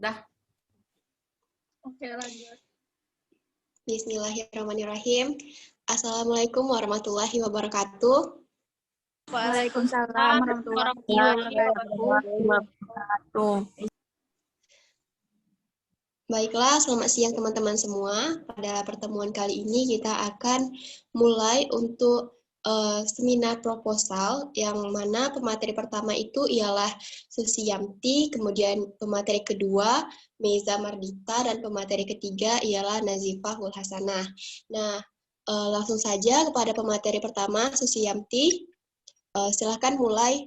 Dah. Oke, lanjut. Bismillahirrahmanirrahim. Assalamualaikum warahmatullahi wabarakatuh. Waalaikumsalam warahmatullahi wabarakatuh. Baiklah, selamat siang teman-teman semua. Pada pertemuan kali ini kita akan mulai untuk seminar proposal yang mana pemateri pertama itu ialah Susi Yamti, kemudian pemateri kedua Meiza Mardita, dan pemateri ketiga ialah Nazifah Hulhasanah. Nah, langsung saja kepada pemateri pertama Susi Yamti. Silakan mulai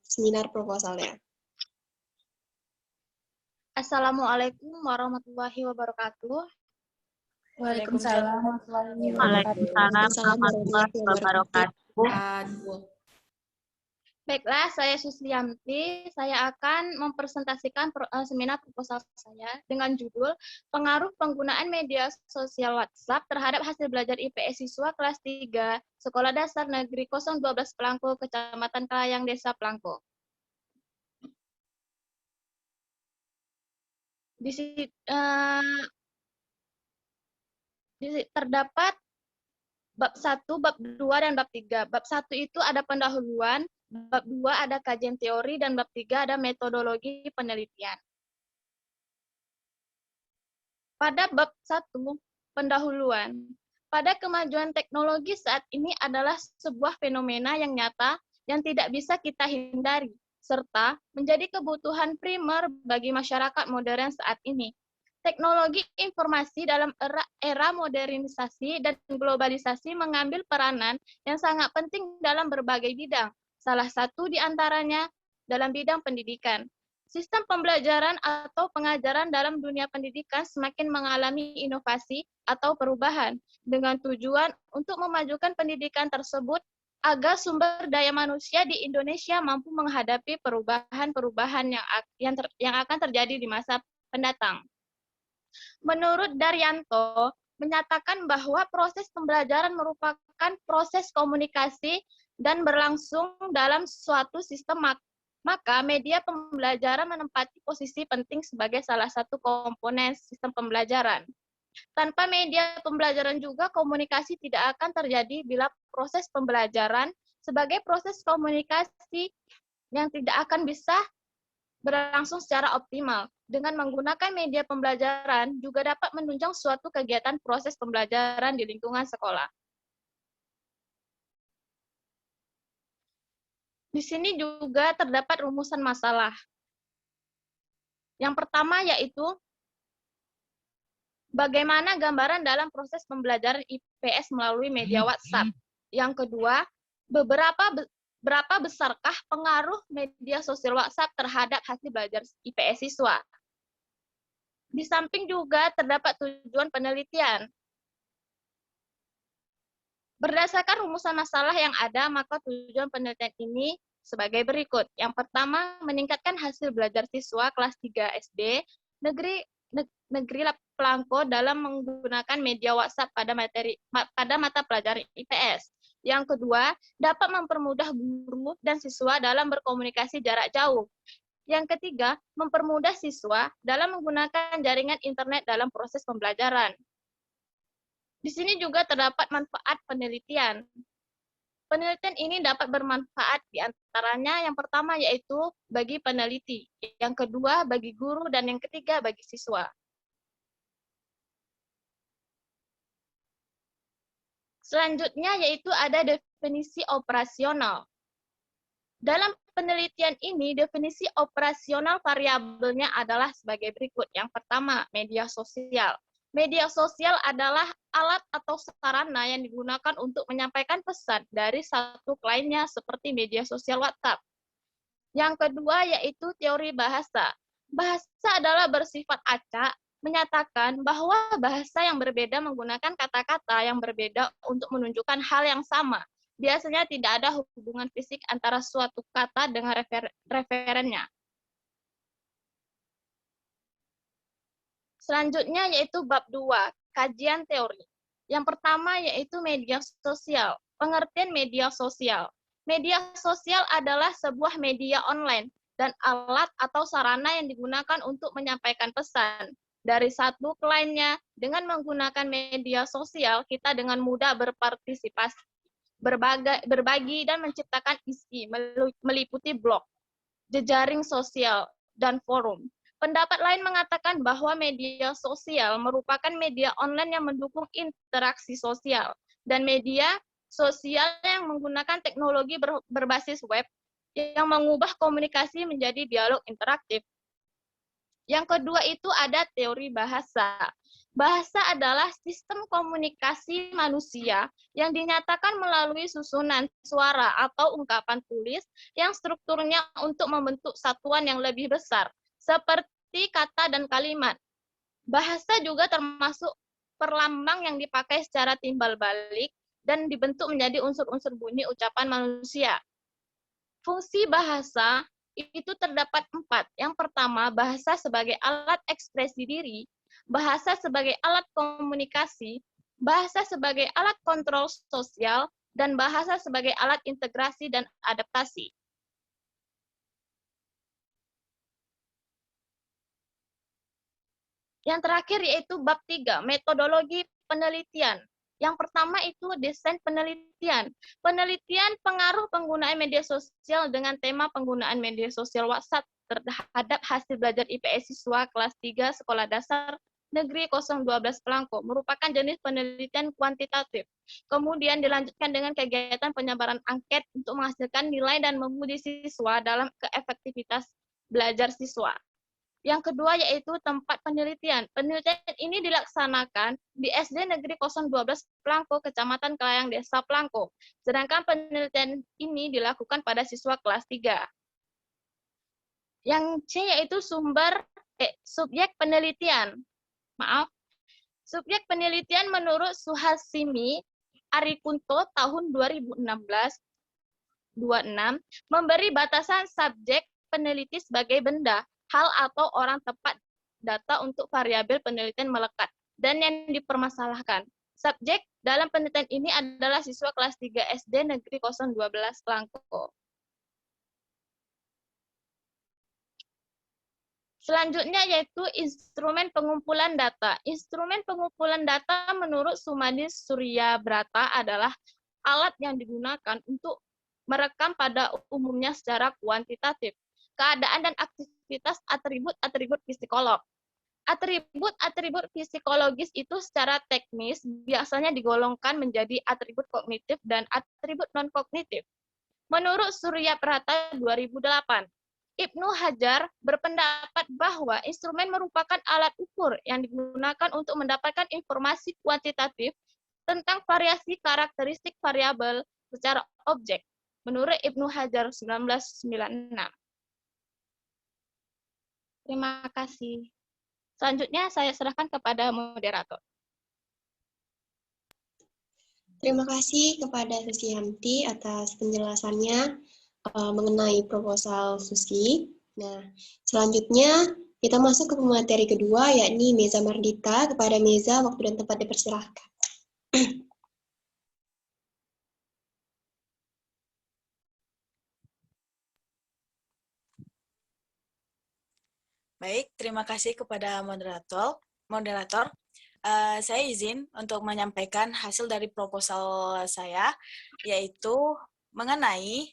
seminar proposalnya. Assalamualaikum warahmatullahi wabarakatuh. Waalaikumsalam warahmatullahi wabarakatuh. Baiklah, saya Suslianti. Saya akan mempresentasikan seminar proposal saya dengan judul Pengaruh Penggunaan Media Sosial WhatsApp Terhadap Hasil Belajar IPS Siswa Kelas 3 Sekolah Dasar Negeri 012 Pelangko, Kecamatan Kelayang, Desa Pelangko. Di sini terdapat bab 1, bab 2, dan bab 3. Bab 1 itu ada pendahuluan, bab 2 ada kajian teori, dan bab 3 ada metodologi penelitian. Pada bab 1, pendahuluan. Pada kemajuan teknologi saat ini adalah sebuah fenomena yang nyata yang tidak bisa kita hindari, serta menjadi kebutuhan primer bagi masyarakat modern saat ini. Teknologi informasi dalam era modernisasi dan globalisasi mengambil peranan yang sangat penting dalam berbagai bidang. Salah satu di antaranya dalam bidang pendidikan. Sistem pembelajaran atau pengajaran dalam dunia pendidikan semakin mengalami inovasi atau perubahan dengan tujuan untuk memajukan pendidikan tersebut agar sumber daya manusia di Indonesia mampu menghadapi perubahan-perubahan yang akan terjadi di masa pendatang. Menurut Daryanto, menyatakan bahwa proses pembelajaran merupakan proses komunikasi dan berlangsung dalam suatu sistem, maka media pembelajaran menempati posisi penting sebagai salah satu komponen sistem pembelajaran. Tanpa media pembelajaran juga komunikasi tidak akan terjadi bila proses pembelajaran sebagai proses komunikasi yang tidak akan bisa berlangsung secara optimal. Dengan menggunakan media pembelajaran juga dapat menunjang suatu kegiatan proses pembelajaran di lingkungan sekolah. Di sini juga terdapat rumusan masalah. Yang pertama yaitu bagaimana gambaran dalam proses pembelajaran IPS melalui media WhatsApp. Yang kedua, berapa besarkah pengaruh media sosial WhatsApp terhadap hasil belajar IPS siswa? Di samping juga terdapat tujuan penelitian. Berdasarkan rumusan masalah yang ada, maka tujuan penelitian ini sebagai berikut. Yang pertama, meningkatkan hasil belajar siswa kelas 3 SD negeri Pelangko dalam menggunakan media WhatsApp pada mata pelajaran IPS. Yang kedua, dapat mempermudah guru dan siswa dalam berkomunikasi jarak jauh. Yang ketiga, mempermudah siswa dalam menggunakan jaringan internet dalam proses pembelajaran. Di sini juga terdapat manfaat penelitian. Penelitian ini dapat bermanfaat di antaranya yang pertama yaitu bagi peneliti, yang kedua bagi guru, dan yang ketiga bagi siswa. Selanjutnya yaitu ada definisi operasional. Dalam penelitian ini, definisi operasional variabelnya adalah sebagai berikut. Yang pertama, media sosial. Media sosial adalah alat atau sarana yang digunakan untuk menyampaikan pesan dari satu ke lainnya seperti media sosial WhatsApp. Yang kedua yaitu teori bahasa. Bahasa adalah bersifat acak, menyatakan bahwa bahasa yang berbeda menggunakan kata-kata yang berbeda untuk menunjukkan hal yang sama. Biasanya tidak ada hubungan fisik antara suatu kata dengan referennya. Selanjutnya yaitu bab 2, kajian teori. Yang pertama yaitu media sosial. Pengertian media sosial. Media sosial adalah sebuah media online dan alat atau sarana yang digunakan untuk menyampaikan pesan dari satu ke lainnya. Dengan menggunakan media sosial, kita dengan mudah berpartisipasi, berbagi, dan menciptakan isi, meliputi blog, jejaring sosial, dan forum. Pendapat lain mengatakan bahwa media sosial merupakan media online yang mendukung interaksi sosial, dan media sosial yang menggunakan teknologi berbasis web yang mengubah komunikasi menjadi dialog interaktif. Yang kedua itu ada teori bahasa. Bahasa adalah sistem komunikasi manusia yang dinyatakan melalui susunan suara atau ungkapan tulis yang strukturnya untuk membentuk satuan yang lebih besar, seperti kata dan kalimat. Bahasa juga termasuk perlambang yang dipakai secara timbal balik dan dibentuk menjadi unsur-unsur bunyi ucapan manusia. Fungsi bahasa itu terdapat 4. Yang pertama, bahasa sebagai alat ekspresi diri, bahasa sebagai alat komunikasi, bahasa sebagai alat kontrol sosial, dan bahasa sebagai alat integrasi dan adaptasi. Yang terakhir yaitu bab 3, metodologi penelitian. Yang pertama itu desain penelitian. Penelitian pengaruh penggunaan media sosial dengan tema penggunaan media sosial WhatsApp terhadap hasil belajar IPS siswa kelas 3 Sekolah Dasar Negeri 012 Pelangko merupakan jenis penelitian kuantitatif. Kemudian dilanjutkan dengan kegiatan penyebaran angket untuk menghasilkan nilai dan menguji siswa dalam keefektivitas belajar siswa. Yang kedua yaitu tempat penelitian. Penelitian ini dilaksanakan di SD Negeri 012 Pelangko, Kecamatan Kelayang, Desa Pelangko. Sedangkan penelitian ini dilakukan pada siswa kelas 3. Yang C yaitu subjek penelitian. Subjek penelitian menurut Suhasimi Arikunto tahun 2016-26 memberi batasan subjek peneliti sebagai benda, hal atau orang tepat data untuk variabel penelitian melekat dan yang dipermasalahkan. Subjek dalam penelitian ini adalah siswa kelas 3 SD Negeri 012 Pelangko. Selanjutnya yaitu instrumen pengumpulan data. Instrumen pengumpulan data menurut Sumadi Suryabrata adalah alat yang digunakan untuk merekam pada umumnya secara kuantitatif keadaan dan aktivitas atribut-atribut psikolog. Atribut-atribut psikologis itu secara teknis biasanya digolongkan menjadi atribut kognitif dan atribut non-kognitif. Menurut Suryabrata 2008, Ibnu Hajar berpendapat bahwa instrumen merupakan alat ukur yang digunakan untuk mendapatkan informasi kuantitatif tentang variasi karakteristik variabel secara objek. Menurut Ibnu Hajar 1996. Terima kasih. Selanjutnya saya serahkan kepada moderator. Terima kasih kepada Susianti atas penjelasannya mengenai proposal Susi. Nah, selanjutnya kita masuk ke materi kedua, yakni Meza Mardita. Kepada Meza, waktu dan tempat dipersilahkan. Baik, terima kasih kepada moderator. Saya izin untuk menyampaikan hasil dari proposal saya, yaitu mengenai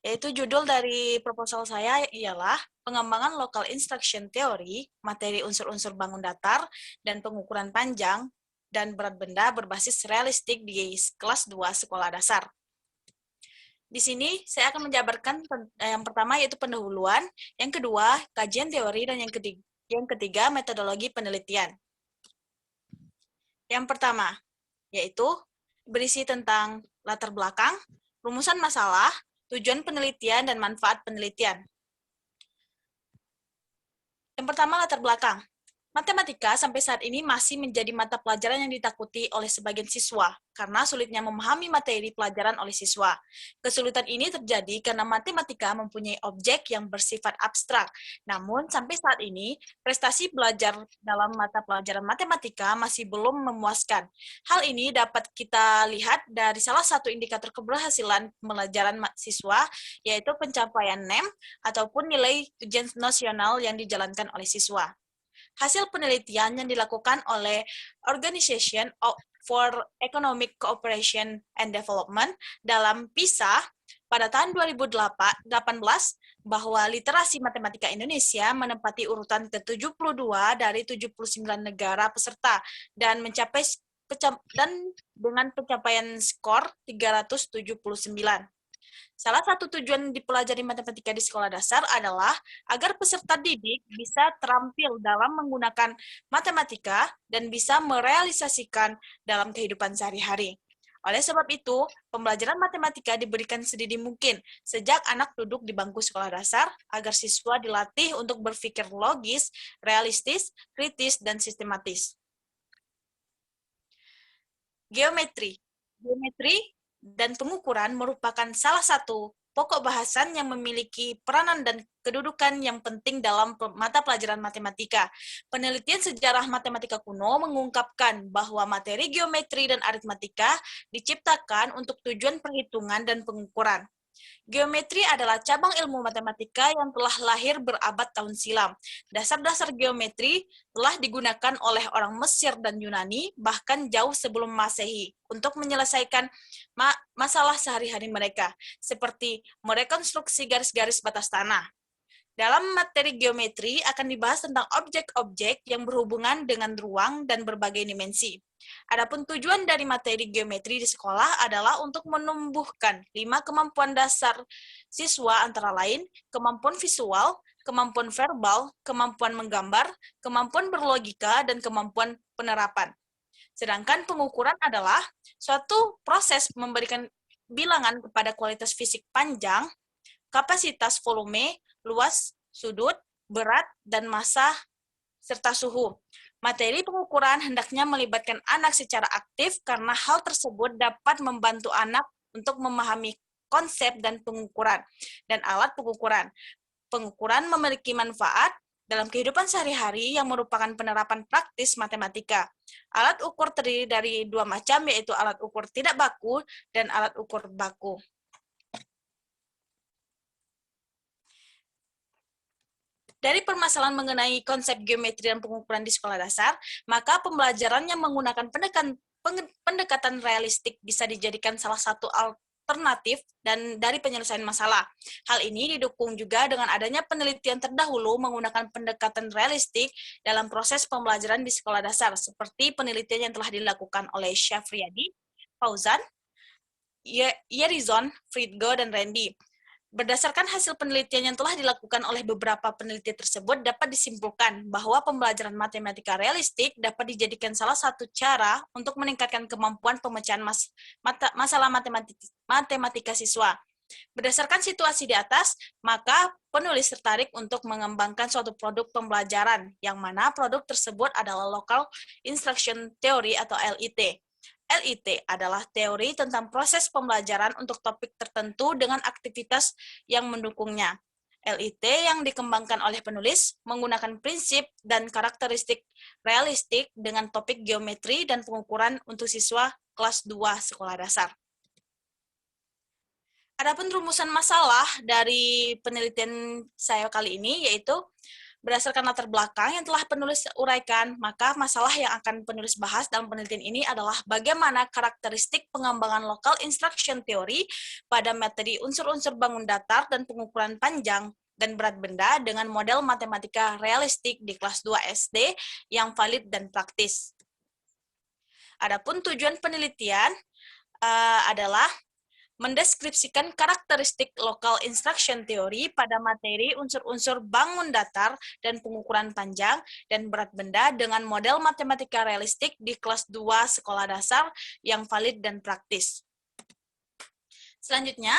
yaitu judul dari proposal saya ialah pengembangan local instruction theory, materi unsur-unsur bangun datar, dan pengukuran panjang dan berat benda berbasis realistik di kelas 2 sekolah dasar. Di sini saya akan menjabarkan yang pertama yaitu pendahuluan, yang kedua kajian teori, dan yang ketiga metodologi penelitian. Yang pertama yaitu berisi tentang latar belakang, rumusan masalah, tujuan penelitian, dan manfaat penelitian. Yang pertama latar belakang. Matematika sampai saat ini masih menjadi mata pelajaran yang ditakuti oleh sebagian siswa karena sulitnya memahami materi pelajaran oleh siswa. Kesulitan ini terjadi karena matematika mempunyai objek yang bersifat abstrak. Namun, sampai saat ini, prestasi belajar dalam mata pelajaran matematika masih belum memuaskan. Hal ini dapat kita lihat dari salah satu indikator keberhasilan pembelajaran siswa, yaitu pencapaian NEM ataupun nilai ujian nasional yang dijalankan oleh siswa. Hasil penelitian yang dilakukan oleh Organization for Economic Cooperation and Development dalam PISA pada tahun 2018 bahwa literasi matematika Indonesia menempati urutan ke-72 dari 79 negara peserta dan dengan pencapaian skor 379. Salah satu tujuan dipelajari matematika di sekolah dasar adalah agar peserta didik bisa terampil dalam menggunakan matematika dan bisa merealisasikan dalam kehidupan sehari-hari. Oleh sebab itu, pembelajaran matematika diberikan sedini mungkin sejak anak duduk di bangku sekolah dasar agar siswa dilatih untuk berpikir logis, realistis, kritis, dan sistematis. Geometri dan pengukuran merupakan salah satu pokok bahasan yang memiliki peranan dan kedudukan yang penting dalam mata pelajaran matematika. Penelitian sejarah matematika kuno mengungkapkan bahwa materi geometri dan aritmatika diciptakan untuk tujuan perhitungan dan pengukuran. Geometri adalah cabang ilmu matematika yang telah lahir berabad tahun silam. Dasar-dasar geometri telah digunakan oleh orang Mesir dan Yunani, bahkan jauh sebelum Masehi, untuk menyelesaikan masalah sehari-hari mereka, seperti merekonstruksi garis-garis batas tanah. Dalam materi geometri akan dibahas tentang objek-objek yang berhubungan dengan ruang dan berbagai dimensi. Adapun tujuan dari materi geometri di sekolah adalah untuk menumbuhkan 5 kemampuan dasar siswa antara lain kemampuan visual, kemampuan verbal, kemampuan menggambar, kemampuan berlogika, dan kemampuan penerapan. Sedangkan pengukuran adalah suatu proses memberikan bilangan kepada kualitas fisik panjang, kapasitas volume, luas, sudut, berat, dan massa, serta suhu. Materi pengukuran hendaknya melibatkan anak secara aktif karena hal tersebut dapat membantu anak untuk memahami konsep dan pengukuran dan alat pengukuran. Pengukuran memiliki manfaat dalam kehidupan sehari-hari yang merupakan penerapan praktis matematika. Alat ukur terdiri dari 2 macam, yaitu alat ukur tidak baku dan alat ukur baku. Dari permasalahan mengenai konsep geometri dan pengukuran di sekolah dasar, maka pembelajaran yang menggunakan pendekatan realistik bisa dijadikan salah satu alternatif dan dari penyelesaian masalah. Hal ini didukung juga dengan adanya penelitian terdahulu menggunakan pendekatan realistik dalam proses pembelajaran di sekolah dasar, seperti penelitian yang telah dilakukan oleh Syafriyadi, Fauzan, Yerizon, Friedgo, dan Randy. Berdasarkan hasil penelitian yang telah dilakukan oleh beberapa peneliti tersebut, dapat disimpulkan bahwa pembelajaran matematika realistik dapat dijadikan salah satu cara untuk meningkatkan kemampuan pemecahan masalah matematika siswa. Berdasarkan situasi di atas, maka penulis tertarik untuk mengembangkan suatu produk pembelajaran, yang mana produk tersebut adalah Local Instruction Theory atau LIT. LIT adalah teori tentang proses pembelajaran untuk topik tertentu dengan aktivitas yang mendukungnya. LIT yang dikembangkan oleh penulis menggunakan prinsip dan karakteristik realistik dengan topik geometri dan pengukuran untuk siswa kelas 2 sekolah dasar. Adapun rumusan masalah dari penelitian saya kali ini yaitu berdasarkan latar belakang yang telah penulis uraikan, maka masalah yang akan penulis bahas dalam penelitian ini adalah bagaimana karakteristik pengembangan Local Instruction Theory pada materi unsur-unsur bangun datar dan pengukuran panjang dan berat benda dengan model matematika realistik di kelas 2 SD yang valid dan praktis. Adapun tujuan penelitian adalah mendeskripsikan karakteristik Local Instruction Theory pada materi unsur-unsur bangun datar dan pengukuran panjang dan berat benda dengan model matematika realistik di kelas 2 sekolah dasar yang valid dan praktis. Selanjutnya,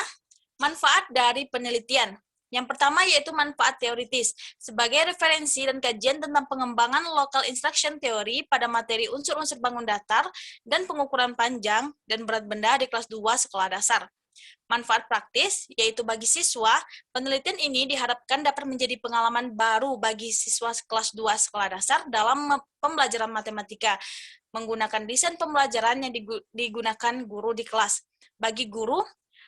manfaat dari penelitian. Yang pertama yaitu manfaat teoritis. Sebagai referensi dan kajian tentang pengembangan local instruction theory pada materi unsur-unsur bangun datar dan pengukuran panjang dan berat benda di kelas 2 sekolah dasar. Manfaat praktis, yaitu bagi siswa, penelitian ini diharapkan dapat menjadi pengalaman baru bagi siswa kelas 2 sekolah dasar dalam pembelajaran matematika, menggunakan desain pembelajaran yang digunakan guru di kelas. Bagi guru,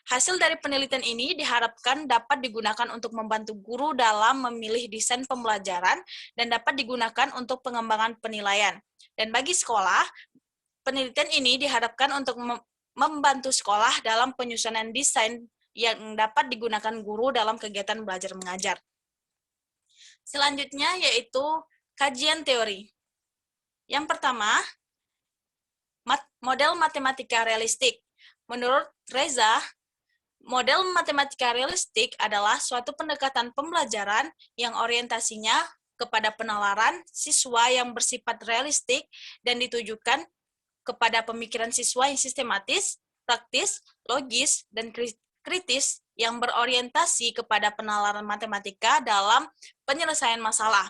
hasil dari penelitian ini diharapkan dapat digunakan untuk membantu guru dalam memilih desain pembelajaran dan dapat digunakan untuk pengembangan penilaian. Dan bagi sekolah, penelitian ini diharapkan untuk membantu sekolah dalam penyusunan desain yang dapat digunakan guru dalam kegiatan belajar mengajar. Selanjutnya yaitu kajian teori. Yang pertama, model matematika realistik. Menurut Reza, model matematika realistik adalah suatu pendekatan pembelajaran yang orientasinya kepada penalaran siswa yang bersifat realistik dan ditujukan kepada pemikiran siswa yang sistematis, praktis, logis, dan kritis yang berorientasi kepada penalaran matematika dalam penyelesaian masalah.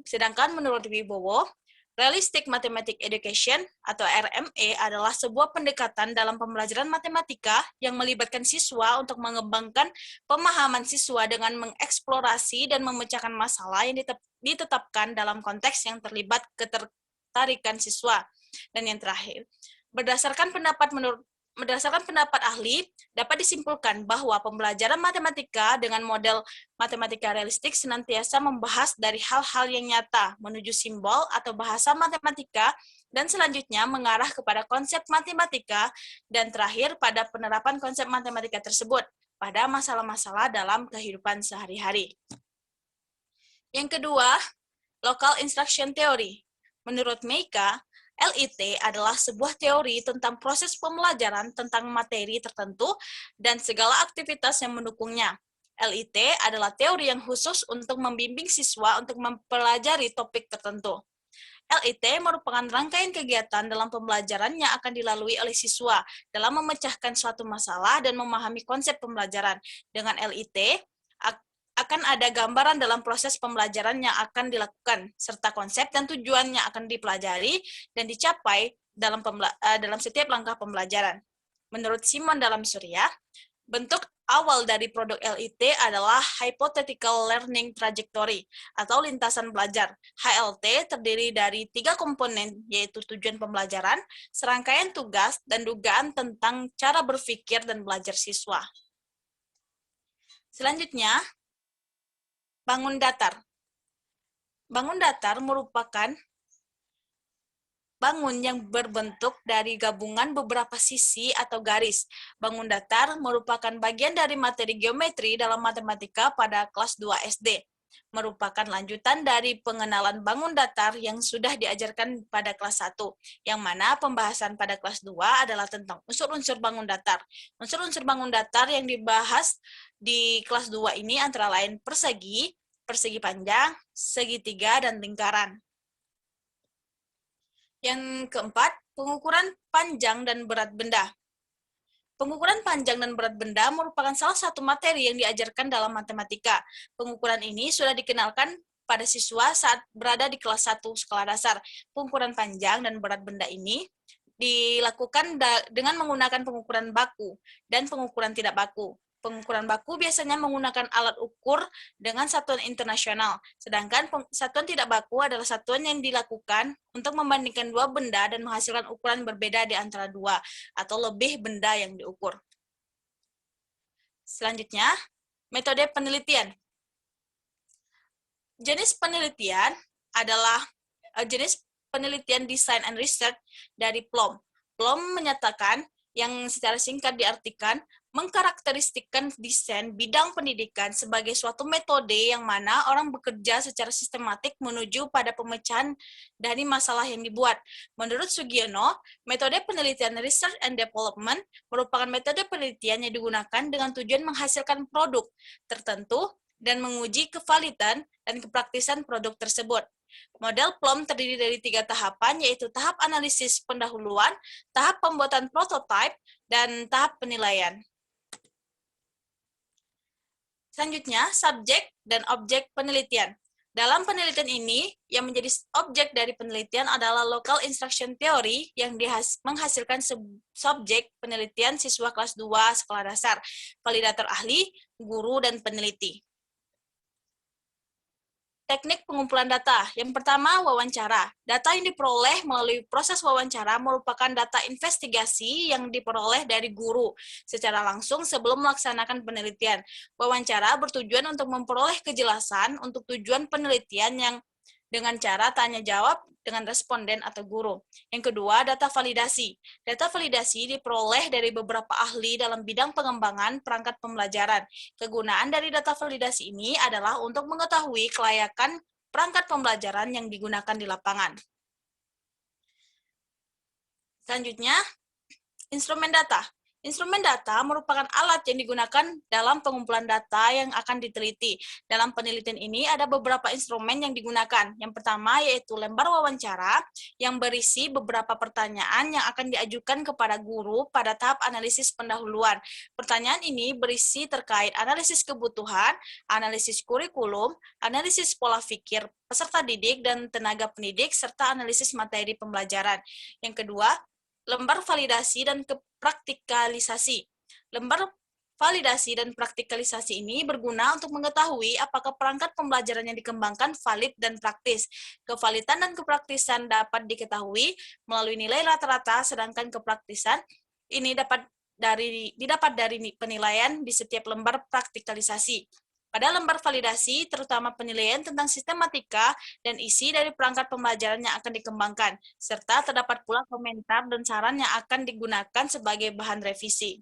Sedangkan menurut Wibowo, Realistic Mathematics Education atau RME adalah sebuah pendekatan dalam pembelajaran matematika yang melibatkan siswa untuk mengembangkan pemahaman siswa dengan mengeksplorasi dan memecahkan masalah yang ditetapkan dalam konteks yang terlibat ketertarikan siswa. Dan yang terakhir, berdasarkan pendapat ahli, dapat disimpulkan bahwa pembelajaran matematika dengan model matematika realistik senantiasa membahas dari hal-hal yang nyata menuju simbol atau bahasa matematika, dan selanjutnya mengarah kepada konsep matematika, dan terakhir pada penerapan konsep matematika tersebut pada masalah-masalah dalam kehidupan sehari-hari. Yang kedua, Local Instruction Theory. Menurut Meika, LIT adalah sebuah teori tentang proses pembelajaran tentang materi tertentu dan segala aktivitas yang mendukungnya. LIT adalah teori yang khusus untuk membimbing siswa untuk mempelajari topik tertentu. LIT merupakan rangkaian kegiatan dalam pembelajaran yang akan dilalui oleh siswa dalam memecahkan suatu masalah dan memahami konsep pembelajaran. Dengan LIT, akan ada gambaran dalam proses pembelajaran yang akan dilakukan, serta konsep dan tujuan yang akan dipelajari dan dicapai dalam setiap langkah pembelajaran. Menurut Simon dalam Surya, bentuk awal dari produk LIT adalah Hypothetical Learning Trajectory atau lintasan belajar. HLT terdiri dari 3 komponen, yaitu tujuan pembelajaran, serangkaian tugas, dan dugaan tentang cara berpikir dan belajar siswa. Selanjutnya, bangun datar. Bangun datar merupakan bangun yang berbentuk dari gabungan beberapa sisi atau garis. Bangun datar merupakan bagian dari materi geometri dalam matematika pada kelas 2 SD. Merupakan lanjutan dari pengenalan bangun datar yang sudah diajarkan pada kelas 1, yang mana pembahasan pada kelas 2 adalah tentang unsur-unsur bangun datar. Unsur-unsur bangun datar yang dibahas di kelas 2 ini antara lain persegi panjang, segitiga, dan lingkaran. Yang keempat, pengukuran panjang dan berat benda. Pengukuran panjang dan berat benda merupakan salah satu materi yang diajarkan dalam matematika. Pengukuran ini sudah dikenalkan pada siswa saat berada di kelas 1 sekolah dasar. Pengukuran panjang dan berat benda ini dilakukan dengan menggunakan pengukuran baku dan pengukuran tidak baku. Pengukuran baku biasanya menggunakan alat ukur dengan satuan internasional, sedangkan satuan tidak baku adalah satuan yang dilakukan untuk membandingkan 2 benda dan menghasilkan ukuran berbeda di antara 2 atau lebih benda yang diukur. Selanjutnya, metode penelitian. Jenis penelitian adalah jenis penelitian design and research dari Plum. Plum menyatakan yang secara singkat diartikan mengkarakteristikkan desain bidang pendidikan sebagai suatu metode yang mana orang bekerja secara sistematik menuju pada pemecahan dari masalah yang dibuat. Menurut Sugiono, metode penelitian research and development merupakan metode penelitian yang digunakan dengan tujuan menghasilkan produk tertentu dan menguji kevalidan dan kepraktisan produk tersebut. Model Plum terdiri dari 3 tahapan, yaitu tahap analisis pendahuluan, tahap pembuatan prototipe, dan tahap penilaian. Selanjutnya, subjek dan objek penelitian. Dalam penelitian ini, yang menjadi objek dari penelitian adalah local instruction theory yang menghasilkan subjek penelitian siswa kelas 2 sekolah dasar, validator ahli, guru, dan peneliti. Teknik pengumpulan data. Yang pertama, wawancara. Data yang diperoleh melalui proses wawancara merupakan data investigasi yang diperoleh dari guru secara langsung sebelum melaksanakan penelitian. Wawancara bertujuan untuk memperoleh kejelasan untuk tujuan penelitian yang dengan cara tanya-jawab dengan responden atau guru. Yang kedua, data validasi. Data validasi diperoleh dari beberapa ahli dalam bidang pengembangan perangkat pembelajaran. Kegunaan dari data validasi ini adalah untuk mengetahui kelayakan perangkat pembelajaran yang digunakan di lapangan. Selanjutnya, instrumen data. Instrumen data merupakan alat yang digunakan dalam pengumpulan data yang akan diteliti. Dalam penelitian ini ada beberapa instrumen yang digunakan. Yang pertama yaitu lembar wawancara yang berisi beberapa pertanyaan yang akan diajukan kepada guru pada tahap analisis pendahuluan. Pertanyaan ini berisi terkait analisis kebutuhan, analisis kurikulum, analisis pola pikir peserta didik dan tenaga pendidik, serta analisis materi pembelajaran. Yang kedua, lembar validasi dan praktikalisasi. Lembar validasi dan praktikalisasi ini berguna untuk mengetahui apakah perangkat pembelajaran yang dikembangkan valid dan praktis. Kevalidan dan kepraktisan dapat diketahui melalui nilai rata-rata, sedangkan kepraktisan ini didapat dari penilaian di setiap lembar praktikalisasi. Pada lembar validasi, terutama penilaian tentang sistematika dan isi dari perangkat pembelajaran yang akan dikembangkan, serta terdapat pula komentar dan saran yang akan digunakan sebagai bahan revisi.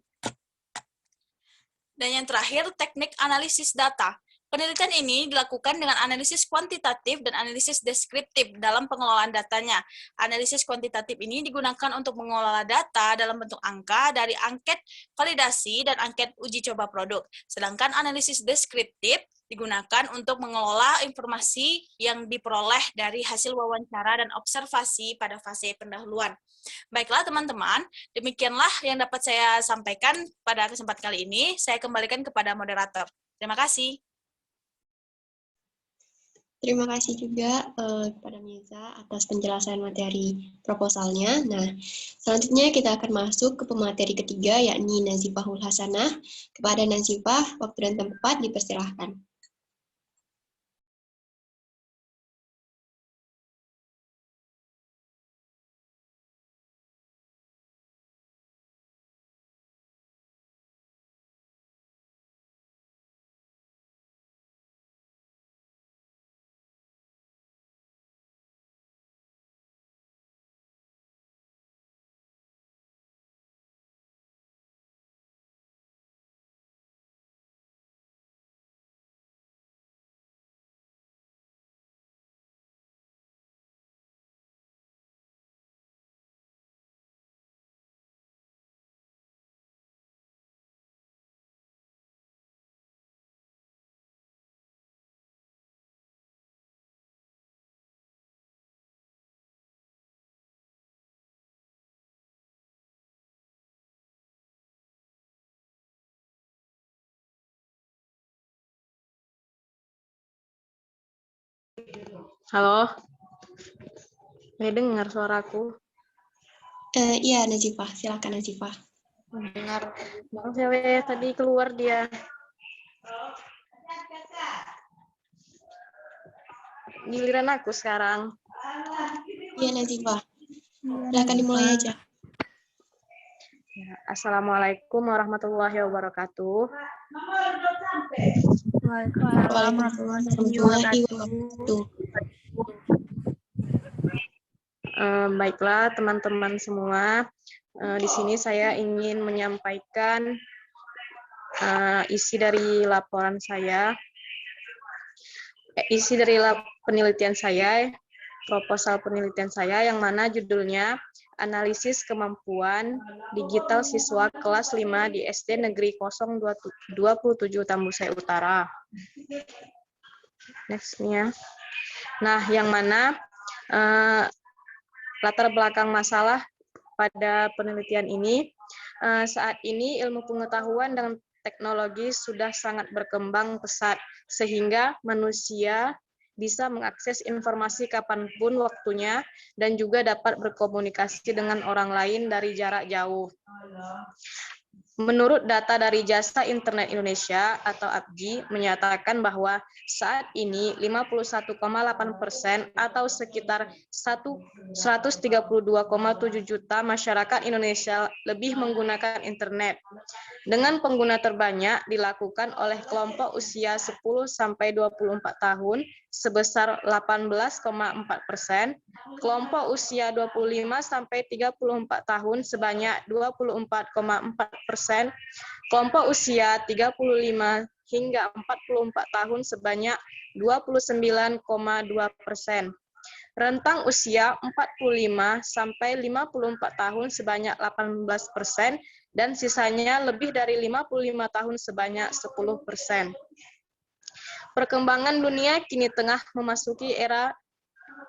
Dan yang terakhir, teknik analisis data. Penelitian ini dilakukan dengan analisis kuantitatif dan analisis deskriptif dalam pengelolaan datanya. Analisis kuantitatif ini digunakan untuk mengelola data dalam bentuk angka dari angket validasi dan angket uji coba produk. Sedangkan analisis deskriptif digunakan untuk mengelola informasi yang diperoleh dari hasil wawancara dan observasi pada fase pendahuluan. Baiklah teman-teman, demikianlah yang dapat saya sampaikan pada kesempatan kali ini. Saya kembalikan kepada moderator. Terima kasih. Terima kasih juga kepada Miza atas penjelasan materi proposalnya. Nah, selanjutnya kita akan masuk ke pemateri ketiga, yakni Nazifahul Hasanah. Kepada Nazifah, waktu dan tempat dipersilahkan. Halo, nggak dengar suaraku? Iya, Nazifah. Silakan, Nazifah. Dengar. Maaf ya, Weh, tadi keluar dia. Giliran aku sekarang. Iya, Nazifah. Silakan dimulai aja. Ya, Assalamualaikum warahmatullahi wabarakatuh. Waalaikumsalam warahmatullahi wabarakatuh. Baiklah teman-teman semua, di sini saya ingin menyampaikan isi dari laporan saya, penelitian saya, proposal penelitian saya yang mana judulnya Analisis Kemampuan Digital Siswa Kelas 5 di SD Negeri 027 Tambusai Utara. Next-nya. Nah, yang mana latar belakang masalah pada penelitian ini, saat ini ilmu pengetahuan dan teknologi sudah sangat berkembang pesat, sehingga manusia bisa mengakses informasi kapanpun waktunya dan juga dapat berkomunikasi dengan orang lain dari jarak jauh. Menurut data dari Jasa Internet Indonesia atau APJI menyatakan bahwa saat ini 51,8% atau sekitar 132,7 juta masyarakat Indonesia lebih menggunakan internet. Dengan pengguna terbanyak dilakukan oleh kelompok usia 10 sampai 24 tahun sebesar 18,4%, kelompok usia 25 sampai 34 tahun sebanyak 24,4%, kelompok usia 35 hingga 44 tahun sebanyak 29,2%. Rentang usia 45 sampai 54 tahun sebanyak 18% dan sisanya lebih dari 55 tahun sebanyak 10%. Perkembangan dunia kini tengah memasuki era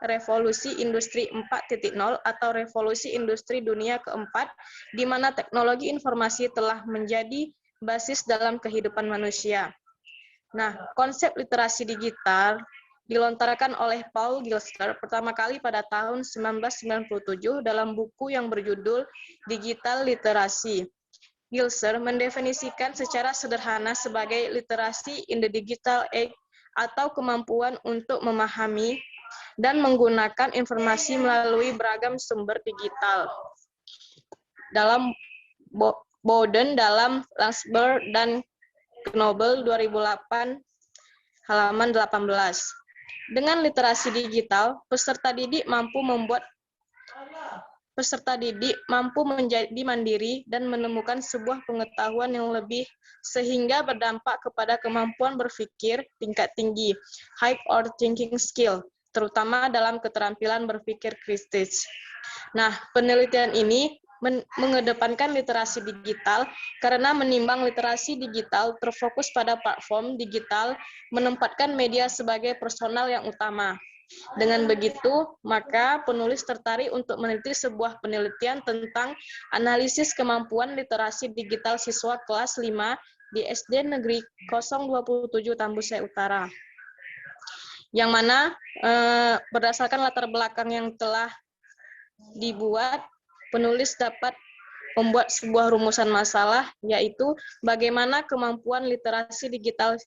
revolusi industri 4.0 atau revolusi industri dunia keempat, di mana teknologi informasi telah menjadi basis dalam kehidupan manusia. Nah, konsep literasi digital dilontarkan oleh Paul Gilster pertama kali pada tahun 1997 dalam buku yang berjudul Digital Literasi. Gilster mendefinisikan secara sederhana sebagai literasi in the digital age atau kemampuan untuk memahami dan menggunakan informasi melalui beragam sumber digital. Dalam Bowden dalam Langsberg dan Knoebel 2008 halaman 18. Dengan literasi digital, peserta didik mampu menjadi mandiri dan menemukan sebuah pengetahuan yang lebih sehingga berdampak kepada kemampuan berpikir tingkat tinggi, high order thinking skill, terutama dalam keterampilan berpikir kritis. Nah, penelitian ini mengedepankan literasi digital karena menimbang literasi digital terfokus pada platform digital, menempatkan media sebagai personal yang utama. Dengan begitu, maka penulis tertarik untuk meneliti sebuah penelitian tentang analisis kemampuan literasi digital siswa kelas 5 di SD Negeri 027 Tambusai Utara. Yang mana berdasarkan latar belakang yang telah dibuat, penulis dapat membuat sebuah rumusan masalah, yaitu bagaimana kemampuan literasi digital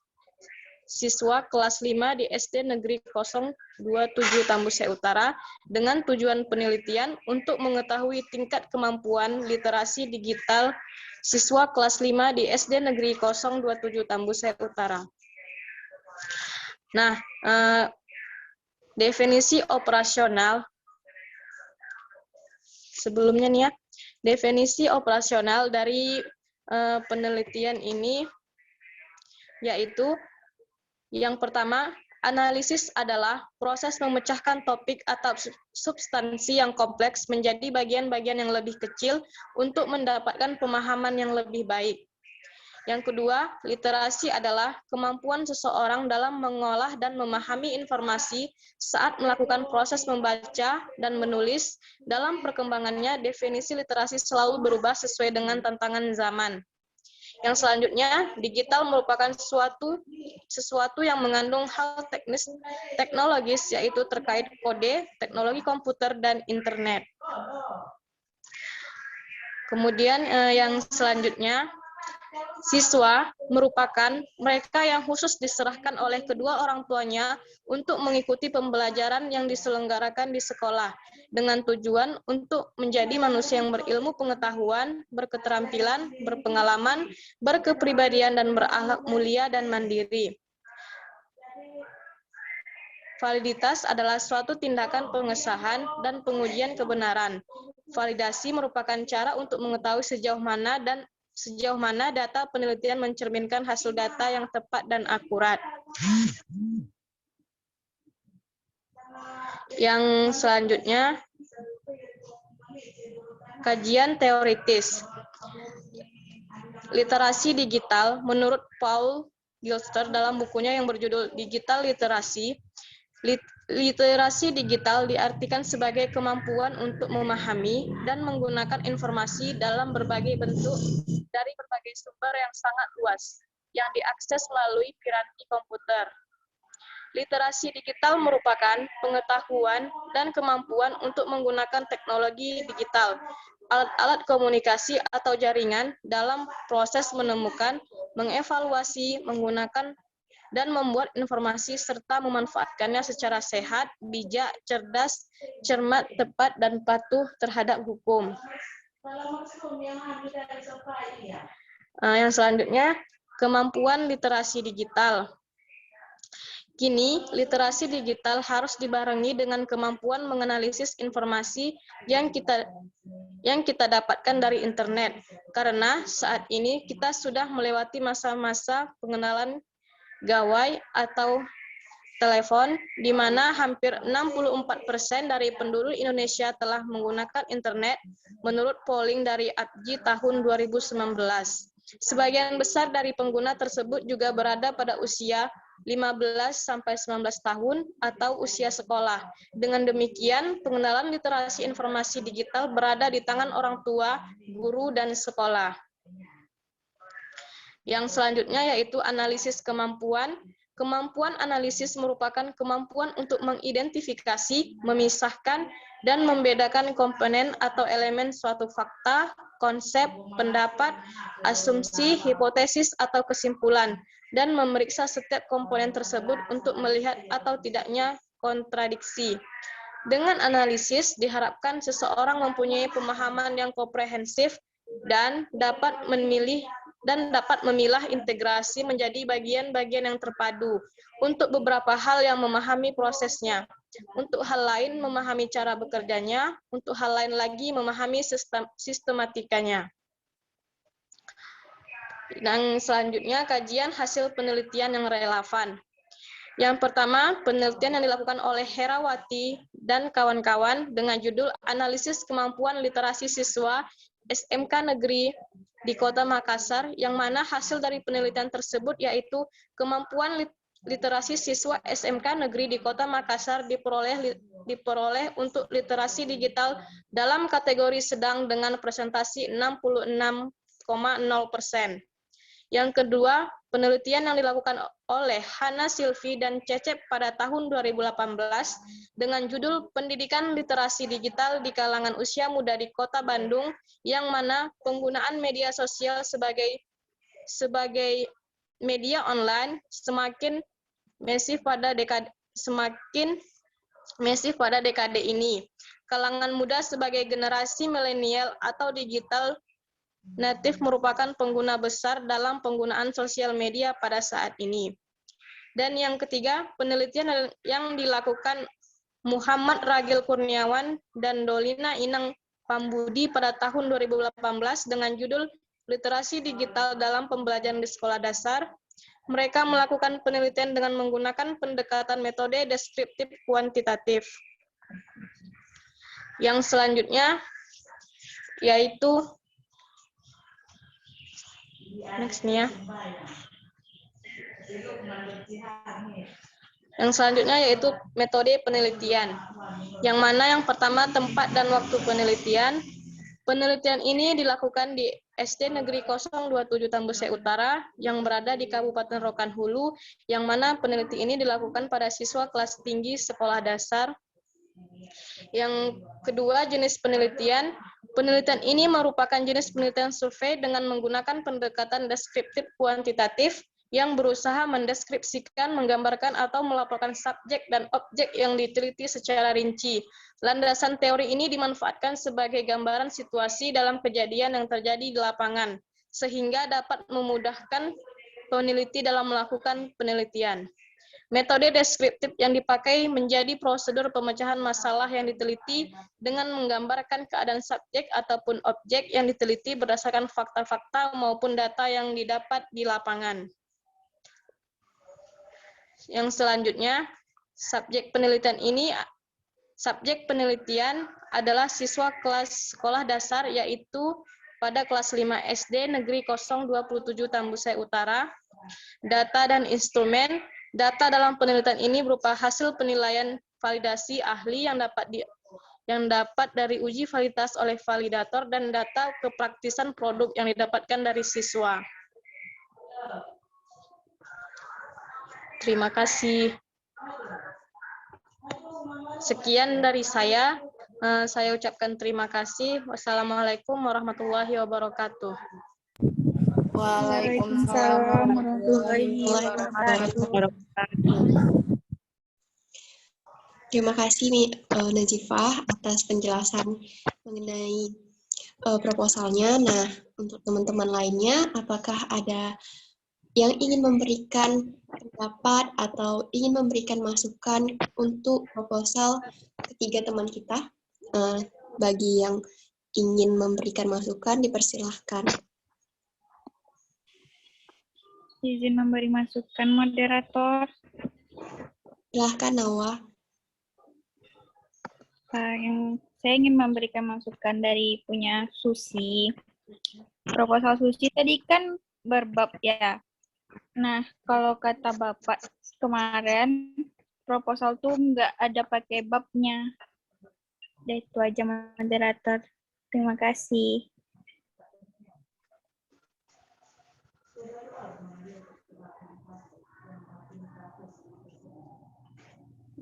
siswa kelas 5 di SD Negeri 027 Tambusai Utara dengan tujuan penelitian untuk mengetahui tingkat kemampuan literasi digital siswa kelas 5 di SD Negeri 027 Tambusai Utara. Nah, definisi operasional sebelumnya nih ya, definisi operasional dari penelitian ini yaitu yang pertama, analisis adalah proses memecahkan topik atau substansi yang kompleks menjadi bagian-bagian yang lebih kecil untuk mendapatkan pemahaman yang lebih baik. Yang kedua, literasi adalah kemampuan seseorang dalam mengolah dan memahami informasi saat melakukan proses membaca dan menulis. Dalam perkembangannya, definisi literasi selalu berubah sesuai dengan tantangan zaman. Yang selanjutnya, digital merupakan sesuatu yang mengandung hal teknologis, yaitu terkait kode, teknologi komputer, dan internet. Kemudian yang selanjutnya, siswa merupakan mereka yang khusus diserahkan oleh kedua orang tuanya untuk mengikuti pembelajaran yang diselenggarakan di sekolah dengan tujuan untuk menjadi manusia yang berilmu pengetahuan, berketerampilan, berpengalaman, berkepribadian, dan berakhlak mulia dan mandiri. Validitas adalah suatu tindakan pengesahan dan pengujian kebenaran. Validasi merupakan cara untuk mengetahui sejauh mana data penelitian mencerminkan hasil data yang tepat dan akurat. Yang selanjutnya, kajian teoritis. Literasi digital, menurut Paul Gilster dalam bukunya yang berjudul Digital Literasi, Literasi digital diartikan sebagai kemampuan untuk memahami dan menggunakan informasi dalam berbagai bentuk dari berbagai sumber yang sangat luas, yang diakses melalui piranti komputer. Literasi digital merupakan pengetahuan dan kemampuan untuk menggunakan teknologi digital, alat-alat komunikasi atau jaringan dalam proses menemukan, mengevaluasi, menggunakan, dan membuat informasi serta memanfaatkannya secara sehat, bijak, cerdas, cermat, tepat, dan patuh terhadap hukum. Yang selanjutnya, kemampuan literasi digital. Kini, literasi digital harus dibarengi dengan kemampuan menganalisis informasi yang kita dapatkan dari internet. Karena saat ini kita sudah melewati masa-masa pengenalan gawai atau telepon, di mana hampir 64% dari penduduk Indonesia telah menggunakan internet menurut polling dari APJI tahun 2019. Sebagian besar dari pengguna tersebut juga berada pada usia 15-19 tahun atau usia sekolah. Dengan demikian, pengenalan literasi informasi digital berada di tangan orang tua, guru, dan sekolah. Yang selanjutnya yaitu analisis kemampuan. Kemampuan analisis merupakan kemampuan untuk mengidentifikasi, memisahkan, dan membedakan komponen atau elemen suatu fakta, konsep, pendapat, asumsi, hipotesis, atau kesimpulan, dan memeriksa setiap komponen tersebut untuk melihat atau tidaknya kontradiksi. Dengan analisis, diharapkan seseorang mempunyai pemahaman yang komprehensif dan dapat memilah integrasi menjadi bagian-bagian yang terpadu. Untuk beberapa hal yang memahami prosesnya. Untuk hal lain memahami cara bekerjanya, untuk hal lain lagi memahami sistematikanya. Dan selanjutnya kajian hasil penelitian yang relevan. Yang pertama, penelitian yang dilakukan oleh Herawati dan kawan-kawan dengan judul Analisis Kemampuan Literasi Siswa SMK Negeri di Kota Makassar, yang mana hasil dari penelitian tersebut yaitu kemampuan literasi siswa SMK Negeri di Kota Makassar diperoleh untuk literasi digital dalam kategori sedang dengan presentasi 66,0%. Yang kedua, penelitian yang dilakukan oleh Hana Silvi dan Cecep pada tahun 2018 dengan judul Pendidikan Literasi Digital di Kalangan Usia Muda di Kota Bandung, yang mana penggunaan media sosial sebagai media online semakin masif pada dekade ini. Kalangan muda sebagai generasi milenial atau digital natif merupakan pengguna besar dalam penggunaan sosial media pada saat ini. Dan yang ketiga, penelitian yang dilakukan Muhammad Ragil Kurniawan dan Dolina Inang Pambudi pada tahun 2018 dengan judul Literasi Digital dalam Pembelajaran di Sekolah Dasar. Mereka melakukan penelitian dengan menggunakan pendekatan metode deskriptif kuantitatif. Yang selanjutnya yaitu Yang selanjutnya yaitu metode penelitian. Yang mana yang pertama tempat dan waktu penelitian. Penelitian ini dilakukan di SD Negeri 027 Tambusai Utara yang berada di Kabupaten Rokan Hulu, yang mana penelitian ini dilakukan pada siswa kelas tinggi sekolah dasar. Yang kedua, jenis penelitian. Penelitian ini merupakan jenis penelitian survei dengan menggunakan pendekatan deskriptif kuantitatif yang berusaha mendeskripsikan, menggambarkan, atau melaporkan subjek dan objek yang diteliti secara rinci. Landasan teori ini dimanfaatkan sebagai gambaran situasi dalam kejadian yang terjadi di lapangan, sehingga dapat memudahkan peneliti dalam melakukan penelitian. Metode deskriptif yang dipakai menjadi prosedur pemecahan masalah yang diteliti dengan menggambarkan keadaan subjek ataupun objek yang diteliti berdasarkan fakta-fakta maupun data yang didapat di lapangan. Yang selanjutnya, subjek penelitian adalah siswa kelas sekolah dasar, yaitu pada kelas 5 SD Negeri 027 Tambusai Utara. Data dan instrumen. Data dalam penelitian ini berupa hasil penilaian validasi ahli yang dapat dari uji validitas oleh validator dan data kepraktisan produk yang didapatkan dari siswa. Terima kasih. Sekian dari saya. Saya ucapkan terima kasih. Wassalamualaikum warahmatullahi wabarakatuh. Waalaikumsalam warahmatullahi wabarakatuh. Terima kasih Najifah atas penjelasan mengenai proposalnya. Nah, untuk teman-teman lainnya, apakah ada yang ingin memberikan pendapat atau ingin memberikan masukan untuk proposal ketiga teman kita? Bagi yang ingin memberikan masukan, dipersilahkan. Izin memberi masukan, moderator. Silahkan, Nawa. Yang saya ingin memberikan masukan dari punya Susi. Proposal Susi tadi kan berbab ya. Nah, kalau kata Bapak kemarin, proposal tuh nggak ada pakai babnya. Udah itu aja, moderator. Terima kasih.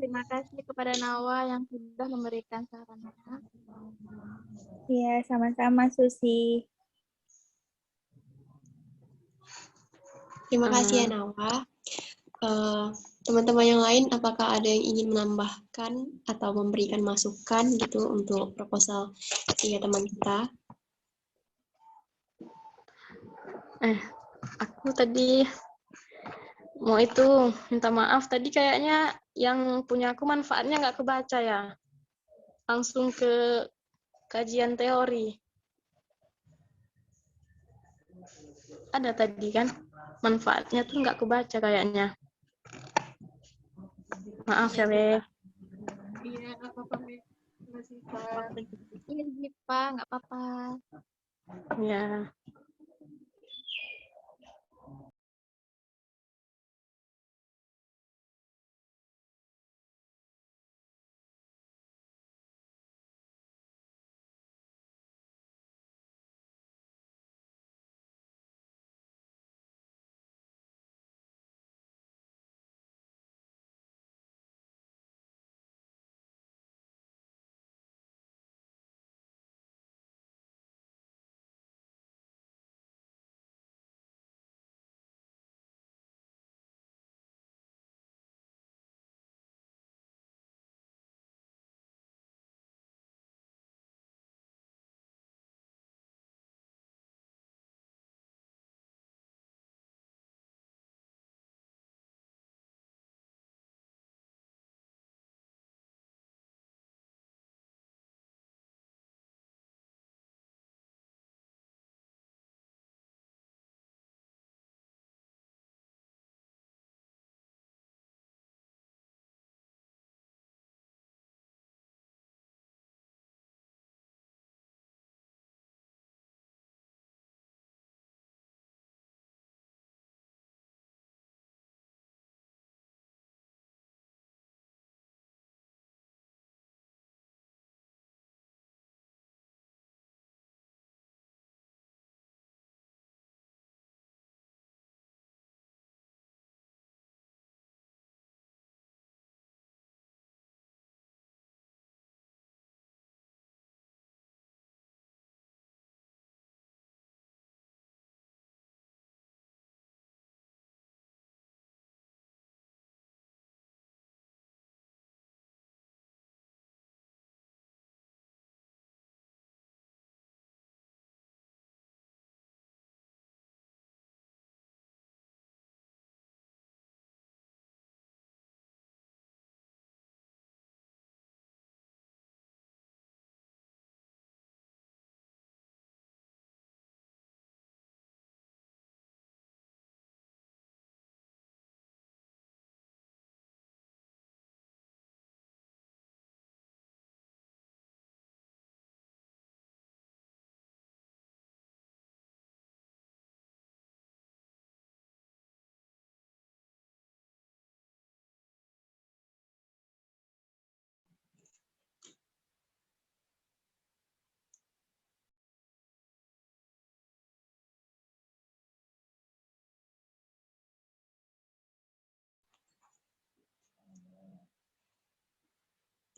Terima kasih kepada Nawa yang sudah memberikan sarannya. Ya, sama-sama Susi. Terima kasih ya, Nawa. Teman-teman yang lain, apakah ada yang ingin menambahkan atau memberikan masukan gitu untuk proposal ketiga teman kita? Aku tadi mau minta maaf tadi kayaknya yang punya aku manfaatnya nggak kebaca ya. Langsung ke kajian teori. Ada tadi kan manfaatnya tuh nggak kebaca kayaknya. Maaf ya, Be. Iya, nggak apa-apa, Pak. Nggak apa-apa. Ya.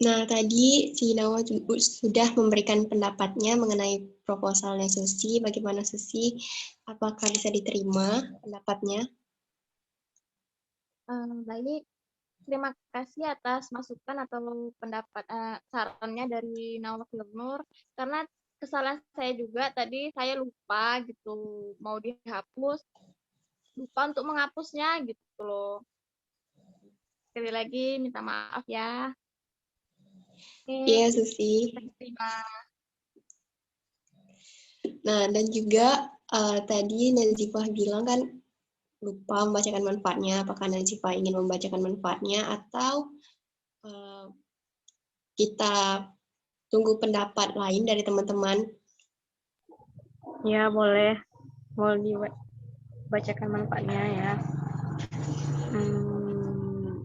Nah, tadi si Nawa sudah memberikan pendapatnya mengenai proposalnya Susi. Bagaimana Susi? Apakah bisa diterima pendapatnya? Baik, terima kasih atas masukan atau pendapat sarannya dari Nawak Nur, karena kesalahan saya juga tadi saya lupa gitu mau dihapus, lupa untuk menghapusnya gitu loh. Sekali lagi minta maaf ya. Iya, Susi. Terima. Nah, dan juga tadi Nazifah bilang kan lupa membacakan manfaatnya. Apakah Nazifah ingin membacakan manfaatnya atau kita tunggu pendapat lain dari teman-teman? Ya, boleh. Boleh dibacakan manfaatnya ya.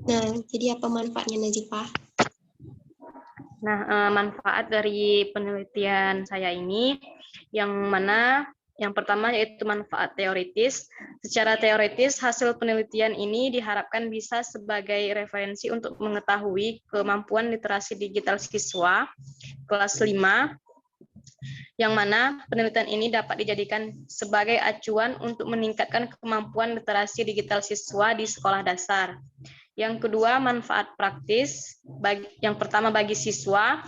Nah, jadi apa manfaatnya Nazifah? Nah, manfaat dari penelitian saya ini, yang mana yang pertama yaitu manfaat teoritis. Secara teoritis, hasil penelitian ini diharapkan bisa sebagai referensi untuk mengetahui kemampuan literasi digital siswa kelas 5, yang mana penelitian ini dapat dijadikan sebagai acuan untuk meningkatkan kemampuan literasi digital siswa di sekolah dasar. Yang kedua, manfaat praktis. Yang pertama bagi siswa,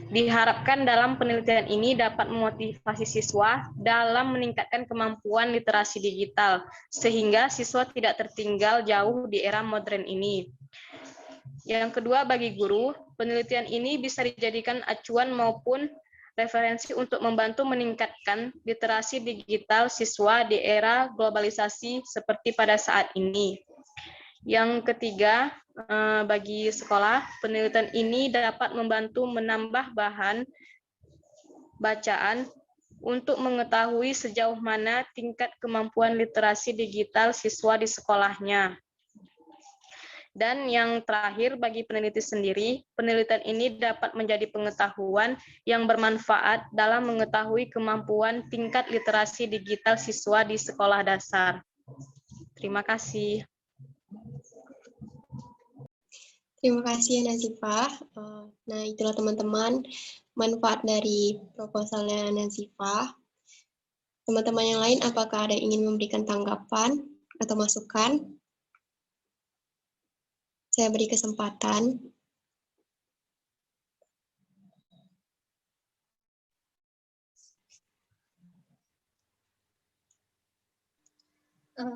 diharapkan dalam penelitian ini dapat memotivasi siswa dalam meningkatkan kemampuan literasi digital, sehingga siswa tidak tertinggal jauh di era modern ini. Yang kedua, bagi guru, penelitian ini bisa dijadikan acuan maupun referensi untuk membantu meningkatkan literasi digital siswa di era globalisasi seperti pada saat ini. Yang ketiga, bagi sekolah, penelitian ini dapat membantu menambah bahan bacaan untuk mengetahui sejauh mana tingkat kemampuan literasi digital siswa di sekolahnya. Dan yang terakhir, bagi peneliti sendiri, penelitian ini dapat menjadi pengetahuan yang bermanfaat dalam mengetahui kemampuan tingkat literasi digital siswa di sekolah dasar. Terima kasih. Terima kasih Nazifah. Nah, itulah teman-teman manfaat dari proposalnya Nazifah. Teman-teman yang lain, apakah ada yang ingin memberikan tanggapan atau masukan? Saya beri kesempatan.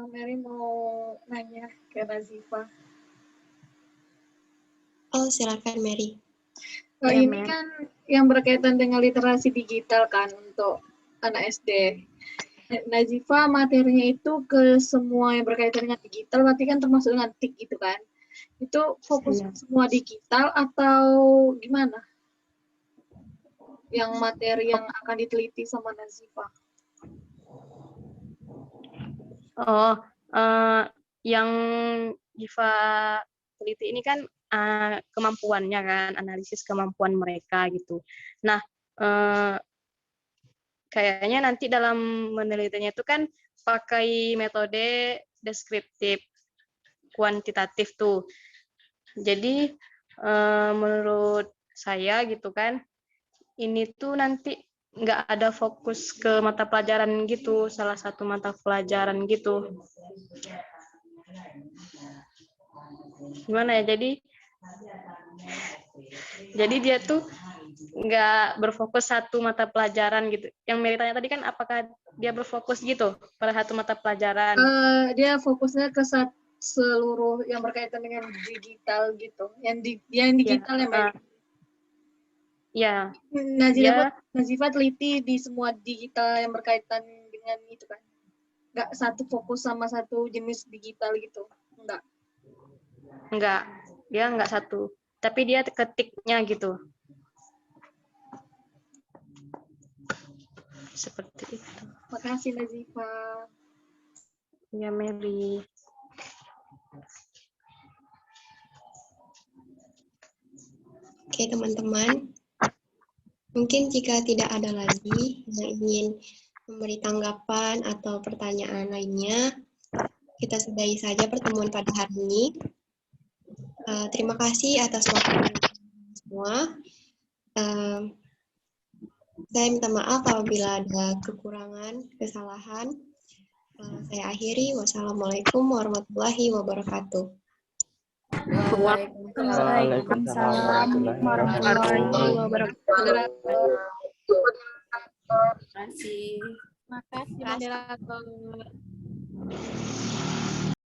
Mary mau nanya ke Nazifah. Oh, silakan Mary. Ini kan yang berkaitan dengan literasi digital kan untuk anak SD. Nazifah materinya itu ke semua yang berkaitan dengan digital, berarti kan termasuk dengan TIK gitu kan. Itu fokus semua digital atau gimana? Yang materi yang akan diteliti sama Nazifah. Oh, yang Diva teliti ini kan kemampuannya kan, analisis kemampuan mereka gitu. Nah, kayaknya nanti dalam menelitinya itu kan pakai metode deskriptif kuantitatif tuh. Jadi menurut saya gitu kan, ini tuh nanti nggak ada fokus ke mata pelajaran gitu, salah satu mata pelajaran gitu. Gimana ya, jadi dia tuh nggak berfokus satu mata pelajaran gitu. Yang Mary tanya tadi kan apakah dia berfokus gitu pada satu mata pelajaran? Dia fokusnya ke seluruh yang berkaitan dengan digital gitu, yang digital ya Mary. Ya. Nazifah teliti di semua digital yang berkaitan dengan itu kan? Nggak satu fokus sama satu jenis digital gitu? Enggak. Dia nggak satu. Tapi dia ketiknya gitu. Seperti itu. Makasih Nazifah. Ya, Mary. Oke, teman-teman. Mungkin jika tidak ada lagi yang ingin memberi tanggapan atau pertanyaan lainnya, kita sudahi saja pertemuan pada hari ini. Terima kasih atas waktu semua. Saya minta maaf apabila ada kekurangan, kesalahan. Saya akhiri. Wassalamualaikum warahmatullahi wabarakatuh. Waalaikumsalam warahmatullahi wabarakatuh. Terima kasih. Makasih, moderator.